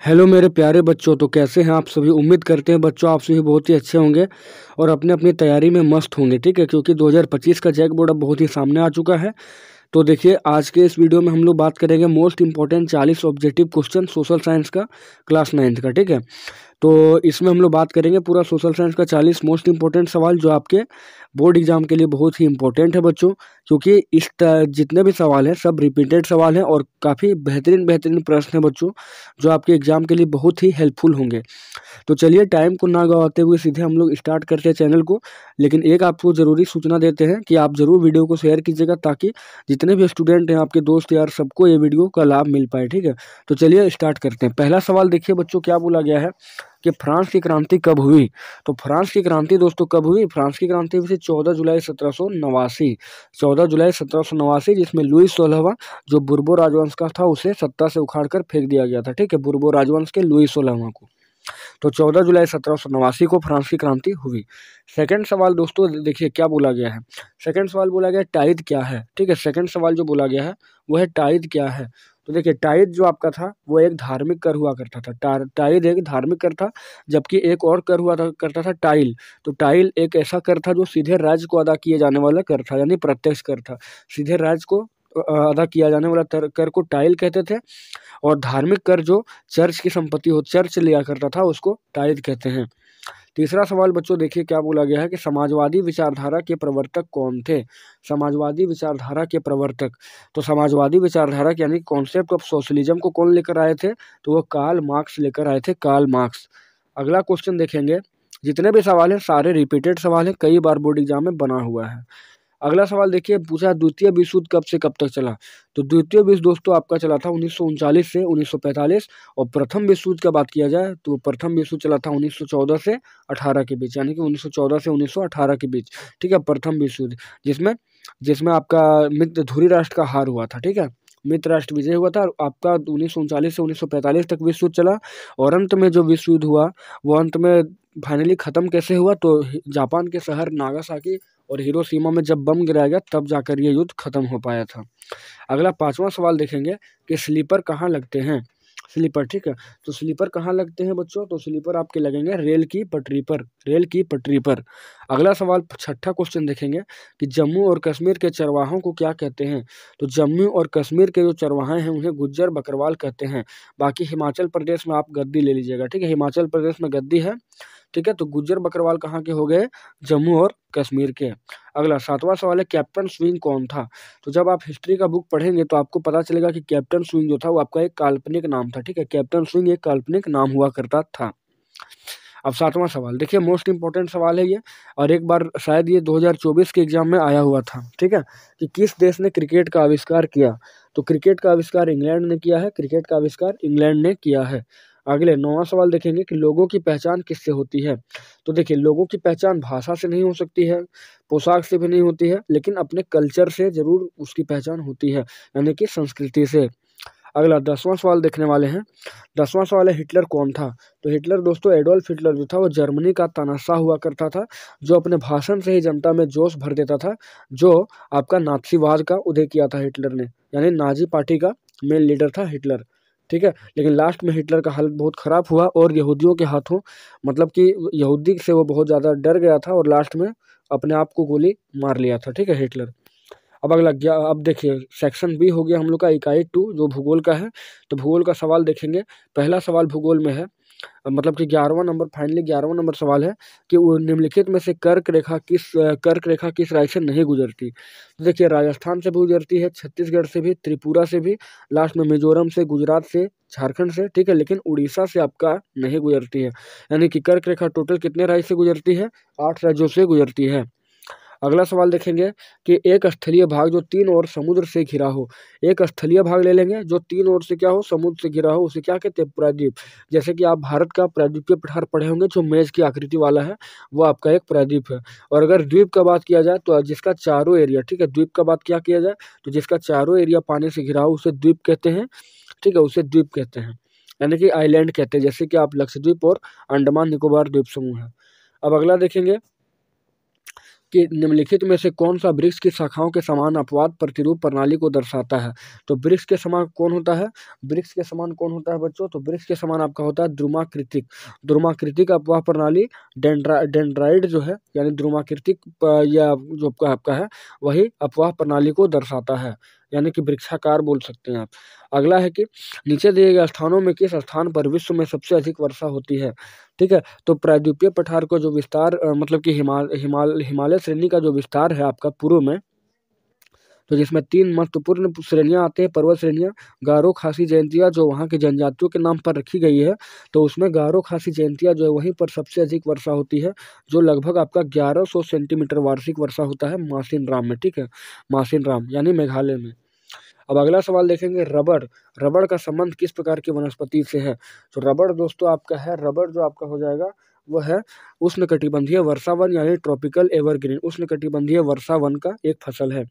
Hello मेरे प्यारे बच्चों, तो कैसे हैं आप सभी। उम्मीद करते हैं बच्चों आप सभी बहुत ही अच्छे होंगे और अपने अपनी तैयारी में मस्त होंगे। ठीक है, क्योंकि 2025 का जैक बोर्ड अब बहुत ही सामने आ चुका है। तो देखिए, आज के इस वीडियो में हम लोग बात करेंगे most important 40 objective question social science का, क्लास 9th का। ठीक है, तो इसमें हम लोग बात करेंगे पूरा सोशल साइंस का 40 मोस्ट इंपॉर्टेंट सवाल जो आपके बोर्ड एग्जाम के लिए बहुत ही इंपॉर्टेंट है बच्चों। क्योंकि जितने भी सवाल हैं सब रिपीटेड सवाल हैं और काफ़ी बेहतरीन बेहतरीन प्रश्न हैं बच्चों, जो आपके एग्जाम के लिए बहुत ही हेल्पफुल होंगे। तो चलिए, टाइम को ना गवाते हुए सीधे हम लोग स्टार्ट करते हैं चैनल को। लेकिन एक आपको ज़रूरी सूचना देते हैं कि आप ज़रूर वीडियो को शेयर कीजिएगा, ताकि जितने भी स्टूडेंट हैं, आपके दोस्त यार, सबको ये वीडियो का लाभ मिल पाए। ठीक है, तो चलिए स्टार्ट करते हैं। पहला सवाल देखिए बच्चों, क्या बोला गया है कि फ्रांस की क्रांति कब हुई। तो फ्रांस की क्रांति दोस्तों कब हुई? फ्रांस की क्रांति हुई 14 जुलाई 1789। 14 जुलाई 1789, जिसमें लुई 16वां जो बुर्बो राजवंश का था उसे सत्ता से उखाड़ कर फेंक दिया गया था। ठीक है, बुर्बो राजवंश के लुई 16वां को। तो 14 जुलाई 1789 को फ्रांस की क्रांति हुई। सेकंड सवाल दोस्तों देखिए क्या बोला गया है। सेकंड सवाल बोला गया टाइद क्या है। ठीक है, सेकंड सवाल जो बोला गया है वो है टाइद क्या है। तो देखिए, टाइद जो आपका था वो एक धार्मिक कर हुआ करता था। टाइद एक धार्मिक कर था, जबकि एक और कर हुआ करता था टाइल। तो टाइल एक ऐसा कर था जो सीधे राज्य को अदा किए जाने वाला कर था, यानी प्रत्यक्ष कर था। सीधे राज्य को अदा किया जाने वाला कर को टाइल कहते थे। और धार्मिक कर जो चर्च की संपत्ति हो, चर्च लिया करता था, उसको टाइद कहते हैं। तीसरा सवाल बच्चों देखिए क्या बोला गया है कि समाजवादी विचारधारा के प्रवर्तक कौन थे। समाजवादी विचारधारा के प्रवर्तक, तो समाजवादी विचारधारा यानी कॉन्सेप्ट ऑफ सोशलिज्म को कौन लेकर आए थे? तो वो कार्ल मार्क्स लेकर आए थे, कार्ल मार्क्स। अगला क्वेश्चन देखेंगे। जितने भी सवाल हैं सारे रिपीटेड सवाल हैं, कई बार बोर्ड एग्जाम में बना हुआ है। अगला सवाल देखिए, पूछा द्वितीय विश्व युद्ध कब से कब तक चला। तो द्वितीय विश्व दोस्तों आपका चला था 1939 से 1945। और प्रथम विश्व युद्ध का बात किया जाए तो प्रथम विश्व युद्ध चला था 1914 से 18 के बीच, यानी कि 1914 से 1918 के बीच। ठीक है, प्रथम विश्व युद्ध, जिसमें जिसमें आपका मित्र धुरी राष्ट्र का हार हुआ था। ठीक है, मित्र राष्ट्र विजय हुआ था। और आपका 1939 से 1945 तक विश्व युद्ध चला। और अंत में जो विश्व युद्ध हुआ वो अंत में फाइनली खत्म कैसे हुआ? तो जापान के शहर नागासाकी और हिरोशिमा में जब बम गिराया गया तब जाकर ये युद्ध खत्म हो पाया था। अगला पांचवा सवाल देखेंगे कि स्लीपर कहाँ लगते हैं। स्लीपर, ठीक है, तो स्लीपर कहाँ लगते हैं बच्चों? तो स्लीपर आपके लगेंगे रेल की पटरी पर, रेल की पटरी पर। अगला सवाल छठा क्वेश्चन देखेंगे कि जम्मू और कश्मीर के चरवाहों को क्या कहते हैं। तो जम्मू और कश्मीर के जो चरवाहे हैं उन्हें गुज्जर बकरवाल कहते हैं। बाकी हिमाचल प्रदेश में आप गद्दी ले लीजिएगा। ठीक है, हिमाचल प्रदेश में गद्दी है। ठीक है, तो गुज्जर बकरवाल कहाँ के हो गए? जम्मू और कश्मीर के। अगला सातवां सवाल है कैप्टन स्विंग कौन था। तो जब आप हिस्ट्री का बुक पढ़ेंगे तो आपको पता चलेगा कि कैप्टन स्विंग जो था वो आपका एक काल्पनिक नाम था। ठीक है, कैप्टन स्विंग एक काल्पनिक नाम हुआ करता था। अब सातवां सवाल देखिए, मोस्ट इंपॉर्टेंट सवाल है ये, और एक बार शायद ये 2024 के एग्जाम में आया हुआ था। ठीक है, कि किस देश ने क्रिकेट का आविष्कार किया। तो क्रिकेट का आविष्कार इंग्लैंड ने किया है। क्रिकेट का आविष्कार इंग्लैंड ने किया है। अगले नौवां सवाल देखेंगे कि लोगों की पहचान किससे होती है। तो देखिए, लोगों की पहचान भाषा से नहीं हो सकती है, पोशाक से भी नहीं होती है, लेकिन अपने कल्चर से जरूर उसकी पहचान होती है, यानी कि संस्कृति से। अगला 10वां सवाल देखने वाले हैं। 10वां सवाल है हिटलर कौन था। तो हिटलर दोस्तों एडोल्फ हिटलर जो था वो जर्मनी का तानाशाह हुआ करता था, जो अपने भाषण से ही जनता में जोश भर देता था। जो आपका नाथसीवाद का उदय किया था हिटलर ने, यानी नाजी पार्टी का मेन लीडर था हिटलर। ठीक है, लेकिन लास्ट में हिटलर का हालत बहुत ख़राब हुआ और यहूदियों के हाथों, मतलब कि यहूदी से वो बहुत ज़्यादा डर गया था और लास्ट में अपने आप को गोली मार लिया था। ठीक है, हिटलर। अब अगला अब देखिए सेक्शन बी हो गया हम लोग का, इकाई 2 जो भूगोल का है। तो भूगोल का सवाल देखेंगे। पहला सवाल भूगोल में है, मतलब कि 11वां नंबर, फाइनली 11वां नंबर सवाल है कि वो निम्नलिखित में से कर्क रेखा किस राज्य से नहीं गुजरती। तो देखिए, राजस्थान से भी गुजरती है, छत्तीसगढ़ से भी, त्रिपुरा से भी, लास्ट में मिजोरम से, गुजरात से, झारखंड से। ठीक है, लेकिन उड़ीसा से आपका नहीं गुजरती है। यानी कि कर्क रेखा टोटल कितने राज्य से गुजरती है? 8 राज्यों से गुजरती है। अगला सवाल देखेंगे कि एक स्थलीय भाग जो 3 ओर समुद्र से घिरा हो। एक स्थलीय भाग ले लेंगे जो 3 ओर से क्या हो, समुद्र से घिरा हो, उसे क्या कहते हैं? प्रायद्वीप। जैसे कि आप भारत का प्रायद्वीपीय पठार पढ़े होंगे, जो मेज की आकृति वाला है, वो आपका एक प्रायद्वीप है। और अगर द्वीप का बात किया जाए तो जिसका चारों एरिया, ठीक है, द्वीप का बात क्या किया जाए तो जिसका चारों एरिया पानी से घिरा हो उसे द्वीप कहते हैं। ठीक है, उसे द्वीप कहते हैं, यानी कि आइलैंड कहते हैं, जैसे कि आप लक्षद्वीप और अंडमान निकोबार द्वीप समूह है। अब अगला देखेंगे कि निम्नलिखित में से कौन सा वृक्ष की शाखाओं के समान अपवाद प्रतिरूप प्रणाली को दर्शाता है। तो वृक्ष के समान कौन होता है, वृक्ष के समान कौन होता है बच्चों, तो वृक्ष के समान आपका होता है ध्रुमाकृतिक अपवाह प्रणाली। डेंड्राइड जो है यानी ध्रुमाकृतिक या जो आपका है वही अपवाह प्रणाली को दर्शाता है, यानी कि वृक्षाकार बोल सकते हैं आप। अगला है कि नीचे दिए गए स्थानों में किस स्थान पर विश्व में सबसे अधिक वर्षा होती है। ठीक है, तो प्रायद्वीपीय पठार को जो विस्तार मतलब कि हिमालय श्रेणी का जो विस्तार है आपका पूर्व में, तो जिसमें 3 महत्वपूर्ण श्रेणियां आती हैं, पर्वत श्रेणियां, गारो खासी जयंतिया जो वहाँ के जनजातियों के नाम पर रखी गई है, तो उसमें गारो खासी जयंतिया जो है वहीं पर सबसे अधिक वर्षा होती है, जो लगभग आपका 1100 सेंटीमीटर वार्षिक वर्षा होता है मासिन राम में। ठीक है, मासिन राम यानी मेघालय में। अब अगला सवाल देखेंगे, रबड़ का संबंध किस प्रकार की वनस्पति से है। तो रबड़ दोस्तों आपका है, रबड़ जो आपका हो जाएगा वह है उष्णकटिबंधीय वर्षावन यानी ट्रॉपिकल एवरग्रीन, उष्णकटिबंधीय वर्षावन का एक फसल है।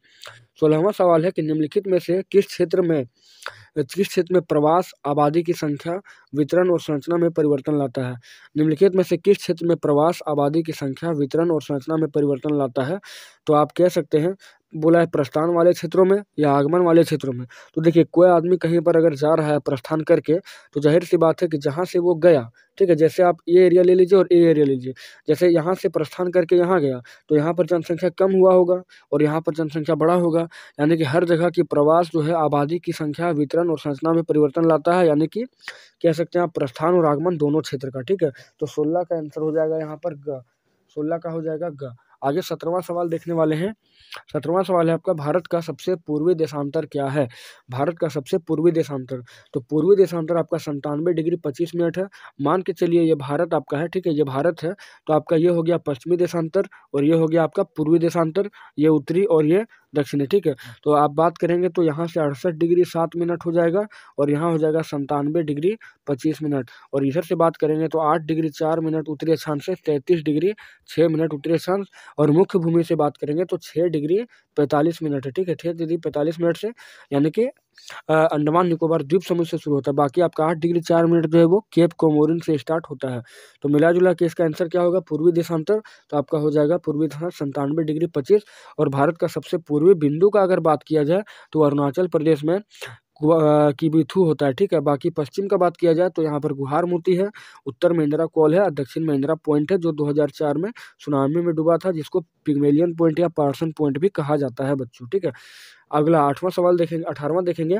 16वां सवाल है कि निम्नलिखित में से किस क्षेत्र में प्रवास आबादी की संख्या, वितरण और संरचना में परिवर्तन लाता है। निम्नलिखित में से किस क्षेत्र में प्रवास आबादी की संख्या, वितरण और संरचना में परिवर्तन लाता है। तो आप कह सकते हैं बोला है प्रस्थान वाले क्षेत्रों में या आगमन वाले क्षेत्रों में। तो देखिए कोई आदमी कहीं पर अगर जा रहा है प्रस्थान करके, तो जाहिर सी बात है कि जहाँ से वो गया, ठीक है, जैसे आप ये एरिया ले लीजिए और ये एरिया ले लीजिए, जैसे यहाँ से प्रस्थान करके यहाँ गया तो यहाँ पर जनसंख्या कम हुआ होगा और यहाँ पर जनसंख्या बढ़ा होगा, यानी कि हर जगह की प्रवास जो है आबादी की संख्या, वितरण और संरचना में परिवर्तन लाता है, यानी कि कह सकते हैं आप प्रस्थान और आगमन दोनों क्षेत्र का। ठीक है, तो 16 का आंसर हो जाएगा यहाँ पर ग, 16 का हो जाएगा ग। आगे 17वां सवाल देखने वाले हैं। 17वां सवाल है आपका, भारत का सबसे पूर्वी देशांतर क्या है। भारत का सबसे पूर्वी देशांतर, तो पूर्वी देशांतर आपका 97 डिग्री 25 मिनट है। मान के चलिए ये भारत आपका है, ठीक है, ये भारत है, तो आपका ये हो गया पश्चिमी देशांतर और ये हो गया आपका पूर्वी देशांतर, ये उत्तरी और ये दक्षिणी। ठीक है, तो आप बात करेंगे तो यहाँ से 68 डिग्री 7 मिनट हो जाएगा और यहाँ हो जाएगा 97 डिग्री 25 मिनट, और इधर से बात करेंगे तो 8 डिग्री 4 मिनट उत्तरी अक्षांश से 33 डिग्री 6 मिनट उत्तरी अक्षांश, और मुख्य भूमि से बात करेंगे तो 6 डिग्री 45 मिनट है। ठीक है, 6 डिग्री 45 मिनट से, यानी कि अंडमान निकोबार द्वीप समूह से शुरू होता है। बाकी आपका 8 डिग्री 4 मिनट जो है वो केप कोमोरिन से स्टार्ट होता है। तो मिला जुला के इसका आंसर क्या होगा, पूर्वी देशांतर, तो आपका हो जाएगा पूर्वी देशांतर 97 डिग्री 25। और भारत का सबसे पूर्वी बिंदु का अगर बात किया जाए तो अरुणाचल प्रदेश में किबिथु होता है। ठीक है, बाकी पश्चिम का बात किया जाए तो यहाँ पर गुहार मोती है, उत्तर में इंदिरा कॉल है और दक्षिण में इंदिरा पॉइंट है, जो 2004 में सुनामी में डूबा था, जिसको पिग्मेलियन पॉइंट या पार्सन पॉइंट भी कहा जाता है बच्चों। ठीक है, अगला 8वां सवाल देखेंगे, 18वां देखेंगे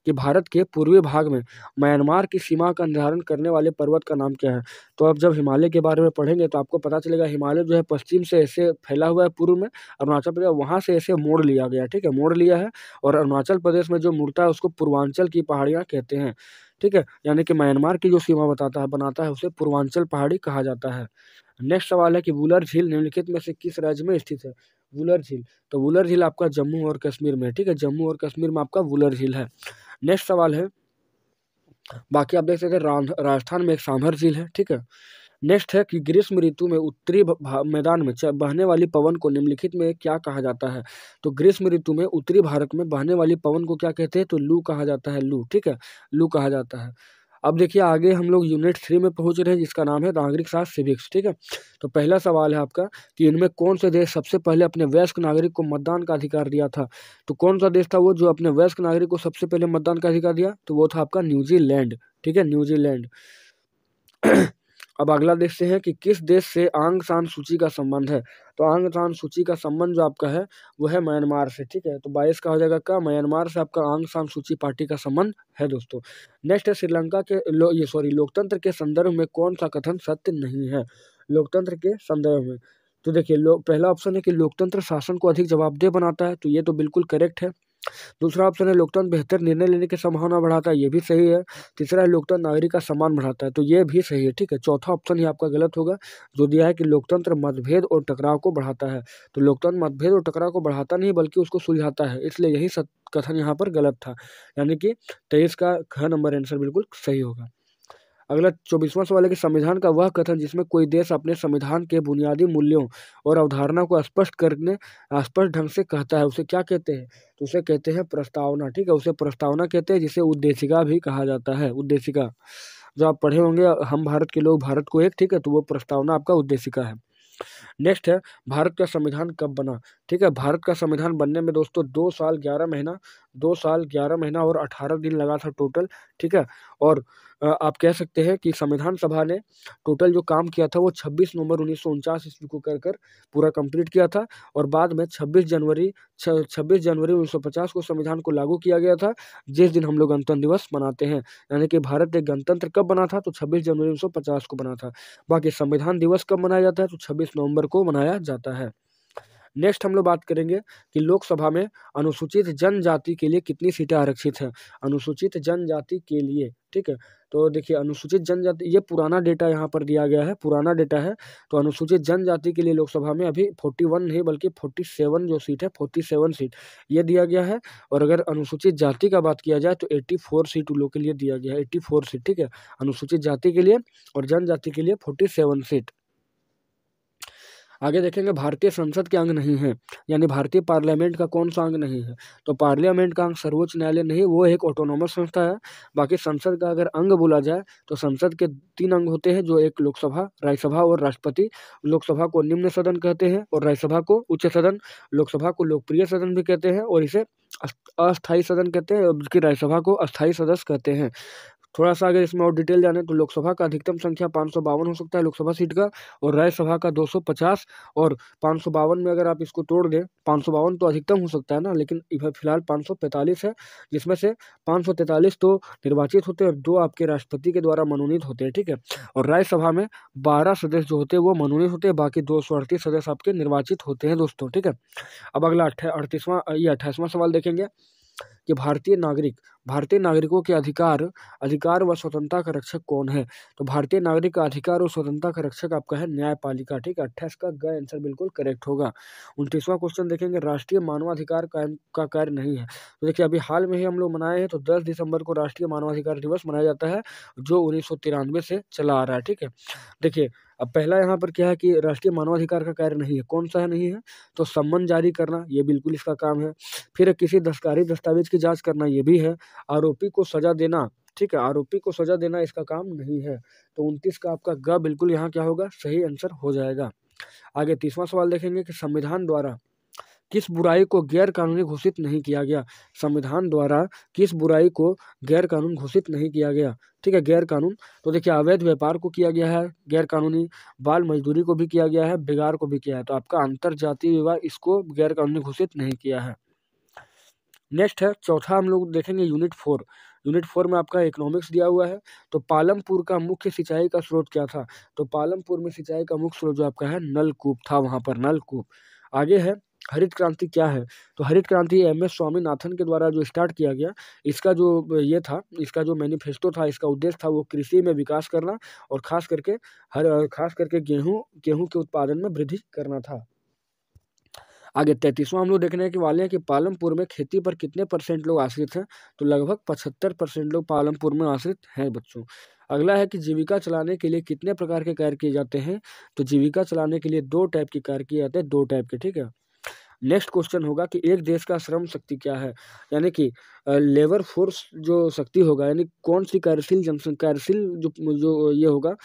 कि भारत के पूर्वी भाग में म्यांमार की सीमा का निर्धारण करने वाले पर्वत का नाम क्या है। तो अब जब हिमालय के बारे में पढ़ेंगे तो आपको पता चलेगा हिमालय जो है पश्चिम से ऐसे फैला हुआ है पूर्व में, अरुणाचल प्रदेश वहाँ से ऐसे मोड़ लिया गया। ठीक है, मोड़ लिया है, और अरुणाचल प्रदेश में जो मुड़ता है उसको पूर्वांचल की पहाड़ियाँ कहते हैं। ठीक है, यानी कि म्यांमार की जो सीमा बनाता है उसे पूर्वांचल पहाड़ी कहा जाता है। नेक्स्ट सवाल है कि वुलर झील निम्नलिखित में से किस राज्य में स्थित है। वुलर झील, तो वुलर झील आपका जम्मू और कश्मीर में। ठीक है, जम्मू और कश्मीर में आपका वुलर झील है। नेक्स्ट सवाल है, बाकी आप देख सकते हैं राजस्थान में एक सांभर झील है। ठीक है, नेक्स्ट है कि ग्रीष्म ऋतु में उत्तरी मैदान में बहने वाली पवन को निम्नलिखित में क्या कहा जाता है। तो ग्रीष्म ऋतु में उत्तरी भारत में बहने वाली पवन को क्या कहते हैं, तो लू कहा जाता है, लू। ठीक है, लू कहा जाता है। अब देखिए आगे हम लोग यूनिट 3 में पहुंच रहे हैं, जिसका नाम है नागरिक शास्त्र सिविक्स। ठीक है, तो पहला सवाल है आपका कि इनमें कौन से देश सबसे पहले अपने वयस्क नागरिक को मतदान का अधिकार दिया था। तो कौन सा देश था वो जो अपने वयस्क नागरिक को सबसे पहले मतदान का अधिकार दिया, तो वो था आपका न्यूजीलैंड। ठीक है, न्यूजीलैंड। अब अगला देखते हैं कि किस देश से आंग सान सूची का संबंध है। तो आंग सान सूची का संबंध जो आपका है वो है म्यांमार से। ठीक है, तो 22 का हो जाएगा का म्यांमार से आपका आंग सान सूची पार्टी का संबंध है दोस्तों। नेक्स्ट है श्रीलंका के लोकतंत्र के संदर्भ में कौन सा कथन सत्य नहीं है। लोकतंत्र के संदर्भ में, तो देखिए पहला ऑप्शन है कि लोकतंत्र शासन को अधिक जवाबदेह बनाता है, तो ये तो बिल्कुल करेक्ट है। दूसरा ऑप्शन है लोकतंत्र बेहतर निर्णय लेने की संभावना बढ़ाता है, ये भी सही है। तीसरा है लोकतंत्र नागरिक का सम्मान बढ़ाता है, तो ये भी सही है। ठीक है, चौथा ऑप्शन ही आपका गलत होगा, जो दिया है कि लोकतंत्र मतभेद और टकराव को बढ़ाता है। तो लोकतंत्र मतभेद और टकराव को बढ़ाता नहीं बल्कि उसको सुलझाता है, इसलिए यही कथन यहाँ पर गलत था, यानी कि 23 का ख नंबर आंसर बिल्कुल सही होगा। अगला 24वां सवाल है कि संविधान का वह कथन जिसमें कोई देश अपने संविधान के बुनियादी मूल्यों और अवधारणा को स्पष्ट ढंग से कहता है, उसे क्या कहते हैं, तो उसे कहते हैं प्रस्तावना। ठीक है, उसे प्रस्तावना कहते हैं, जिसे उद्देशिका भी कहा जाता है। उद्देशिका जो आप पढ़े होंगे, हम भारत के लोग भारत को एक, ठीक है, तो वो प्रस्तावना आपका उद्देशिका है। नेक्स्ट है भारत का संविधान कब बना। ठीक है, भारत का संविधान बनने में दोस्तों 2 साल 11 महीना और 18 दिन लगा था टोटल। ठीक है, और आप कह सकते हैं कि संविधान सभा ने टोटल जो काम किया था वो 26 नवंबर 1949 ईस्वी को कर पूरा कंप्लीट किया था। और बाद में 26 जनवरी 1950 को संविधान को लागू किया गया था, जिस दिन हम लोग गणतंत्र दिवस मनाते हैं। यानी कि भारत एक गणतंत्र कब बना था, तो 26 जनवरी 1950 को बना था। बाकी संविधान दिवस कब मनाया जाता है, तो 26 नवंबर को मनाया जाता है। नेक्स्ट हम लोग बात करेंगे कि लोकसभा में अनुसूचित जनजाति के लिए कितनी सीटें आरक्षित हैं। अनुसूचित जनजाति के लिए, ठीक है, तो देखिए अनुसूचित जनजाति, ये पुराना डेटा यहाँ पर दिया गया है, पुराना डेटा है। तो अनुसूचित जनजाति के लिए लोकसभा में अभी 41 नहीं बल्कि 47 जो सीट है, 47 सीट ये दिया गया है। और अगर अनुसूचित जाति का बात किया जाए तो 84 सीट उन लोग के लिए दिया गया है, 84 सीट। ठीक है, अनुसूचित जाति के लिए और जनजाति के लिए 47 सीट। आगे देखेंगे भारतीय संसद के अंग नहीं है, यानी भारतीय पार्लियामेंट का कौन सा अंग नहीं है। तो पार्लियामेंट का अंग सर्वोच्च न्यायालय नहीं, वो एक ऑटोनॉमस संस्था है। बाकी संसद का अगर अंग बोला जाए तो संसद के 3 अंग होते हैं, जो एक लोकसभा, राज्यसभा और राष्ट्रपति। लोकसभा को निम्न सदन कहते हैं और राज्यसभा को उच्च सदन। लोकसभा को लोकप्रिय सदन भी कहते हैं और इसे अस्थायी सदन कहते हैं, जबकि राज्यसभा को अस्थायी सदस्य कहते हैं। थोड़ा सा अगर इसमें और डिटेल जाने तो लोकसभा का अधिकतम संख्या 552 हो सकता है लोकसभा सीट का, और राज्यसभा का 250। और 552 में अगर आप इसको तोड़ दें, 552 तो अधिकतम हो सकता है ना, लेकिन फिलहाल 545 है, जिसमें से 543 तो निर्वाचित होते हैं और 2 आपके राष्ट्रपति के द्वारा मनोनीत होते हैं। ठीक है, और राज्यसभा में 12 सदस्य जो होते हैं वो मनोनीत होते हैं, बाकी 238 सदस्य आपके निर्वाचित होते हैं दोस्तों। ठीक है, अब अगला 28वां सवाल देखेंगे कि भारतीय नागरिकों के अधिकार व स्वतंत्रता का रक्षक कौन है। तो भारतीय नागरिक का अधिकार और स्वतंत्रता का रक्षक आपका है न्यायपालिका। ठीक है, 28 का ग आंसर बिल्कुल करेक्ट होगा। 29वां क्वेश्चन देखेंगे, राष्ट्रीय मानवाधिकार का कार्य नहीं है। तो देखिए अभी हाल में ही हम लोग मनाए हैं, तो 10 दिसंबर को राष्ट्रीय मानवाधिकार दिवस मनाया जाता है, जो 1993 से चला आ रहा है। ठीक है, देखिए अब पहला यहाँ पर क्या है कि राष्ट्रीय मानवाधिकार का कार्य नहीं है, कौन सा है नहीं है, तो सम्मन जारी करना, ये बिल्कुल इसका काम है। फिर किसी सरकारी दस्तावेज की जांच करना, ये भी है। आरोपी को सजा देना, ठीक है, आरोपी को सजा देना इसका काम नहीं है। तो 29 का आपका ग बिल्कुल यहाँ क्या होगा, सही आंसर हो जाएगा। आगे 30वां सवाल देखेंगे कि संविधान द्वारा किस बुराई को गैर कानूनी घोषित नहीं किया गया। संविधान द्वारा किस बुराई को गैर कानून घोषित नहीं किया गया। ठीक है, गैर कानून, तो देखिए अवैध व्यापार को किया गया है गैर कानूनी, बाल मजदूरी को भी किया गया है, बेगार को भी किया है। तो आपका अंतर जातीय विवाह, इसको गैर कानूनी घोषित नहीं किया है। नेक्स्ट है चौथा हम लोग देखेंगे यूनिट 4 में आपका इकोनॉमिक्स दिया हुआ है। तो पालमपुर का मुख्य सिंचाई का स्रोत क्या था। तो पालमपुर में सिंचाई का मुख्य स्रोत जो आपका है नलकूप था, वहाँ पर नलकूप। आगे है हरित क्रांति क्या है। तो हरित क्रांति एम एस स्वामीनाथन के द्वारा जो स्टार्ट किया गया, इसका जो ये था, इसका जो मैनिफेस्टो था, इसका उद्देश्य था वो कृषि में विकास करना और खास करके गेहूं के उत्पादन में वृद्धि करना था। आगे 33वां हम लोग देखने के वाले हैं कि पालमपुर में खेती पर कितने % लोग आश्रित हैं। तो लगभग 75% लोग पालमपुर में आश्रित हैं बच्चों। अगला है कि जीविका चलाने के लिए कितने प्रकार के कार्य किए जाते हैं। तो जीविका चलाने के लिए 2 टाइप के कार्य किए जाते हैं, 2 टाइप के। ठीक है, नेक्स्ट क्वेश्चन होगा कि एक देश का श्रम शक्ति क्या है, यानी कि लेबर फोर्स जो शक्ति होगा, यानी कौन सी कार्यशील जो ये होगा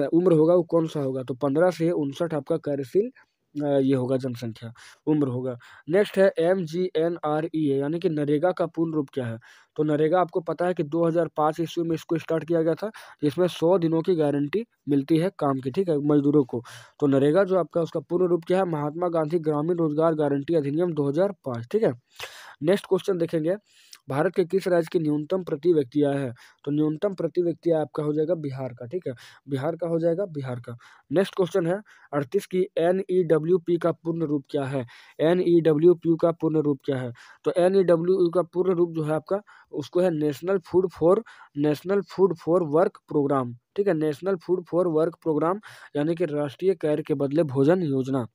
उम्र होगा, वो कौन सा होगा। तो 15 से 59 आपका कार्यशील ये होगा जनसंख्या उम्र होगा। नेक्स्ट है MGNREA, यानी कि नरेगा का पूर्ण रूप क्या है। तो नरेगा आपको पता है कि 2005 ईस्वी में इसको स्टार्ट किया गया था, जिसमें 100 दिनों की गारंटी मिलती है काम की, ठीक है, मजदूरों को। तो नरेगा जो आपका उसका पूर्ण रूप क्या है, महात्मा गांधी ग्रामीण रोजगार गारंटी अधिनियम 2005। ठीक है, नेक्स्ट क्वेश्चन देखेंगे, भारत के किस राज्य की न्यूनतम प्रति व्यक्ति आय है। तो न्यूनतम प्रति व्यक्ति आय आपका हो जाएगा बिहार का। ठीक है, बिहार का हो जाएगा, बिहार का। नेक्स्ट क्वेश्चन है 38 की NEWP का पूर्ण रूप क्या है। NEWP का पूर्ण रूप क्या है। तो NEWP का पूर्ण रूप जो है आपका, उसको है national food for work programme. ठीक है, national food for work programme, यानी कि राष्ट्रीय कार्य के बदले भोजन योजना।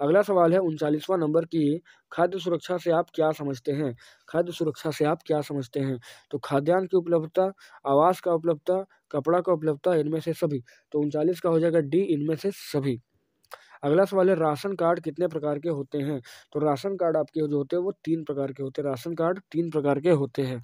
अगला सवाल है 39वां नंबर की, खाद्य सुरक्षा से आप क्या समझते हैं। खाद्य सुरक्षा से आप क्या समझते हैं। तो खाद्यान्न की उपलब्धता, आवास का उपलब्धता, कपड़ा का उपलब्धता, इनमें से सभी। तो 39 का हो जाएगा डी, इनमें से सभी। अगला सवाल है राशन कार्ड कितने प्रकार के होते हैं। तो राशन कार्ड आपके जो होते हैं वो 3 प्रकार के होते हैं। राशन कार्ड 3 प्रकार के होते हैं।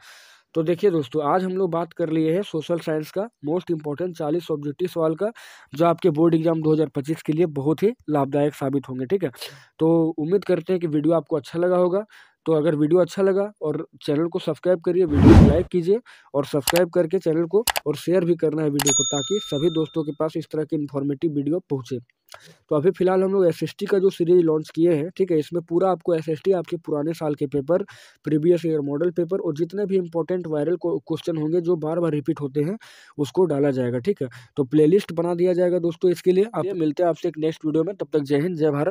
तो देखिए दोस्तों, आज हम लोग बात कर लिए हैं सोशल साइंस का मोस्ट इंपॉर्टेंट 40 ऑब्जेक्टिव सवाल का, जो आपके बोर्ड एग्जाम 2025 के लिए बहुत ही लाभदायक साबित होंगे। ठीक है, तो उम्मीद करते हैं कि वीडियो आपको अच्छा लगा होगा। तो अगर वीडियो अच्छा लगा और चैनल को सब्सक्राइब करिए, वीडियो को लाइक कीजिए और सब्सक्राइब करके चैनल को और शेयर भी करना है वीडियो को, ताकि सभी दोस्तों के पास इस तरह की इन्फॉर्मेटिव वीडियो पहुँचे। तो अभी फिलहाल हम लोग एसएसटी का जो सीरीज लॉन्च किए हैं, ठीक है, इसमें पूरा आपको एसएसटी आपके पुराने साल के paper, previous year model paper और जितने भी इंपॉर्टेंट वायरल क्वेश्चन होंगे जो बार बार रिपीट होते हैं, उसको डाला जाएगा। ठीक है, तो प्लेलिस्ट बना दिया जाएगा दोस्तों इसके लिए। आप मिलते हैं आपसे एक नेक्स्ट वीडियो में, तब तक जय हिंद, जय भारत।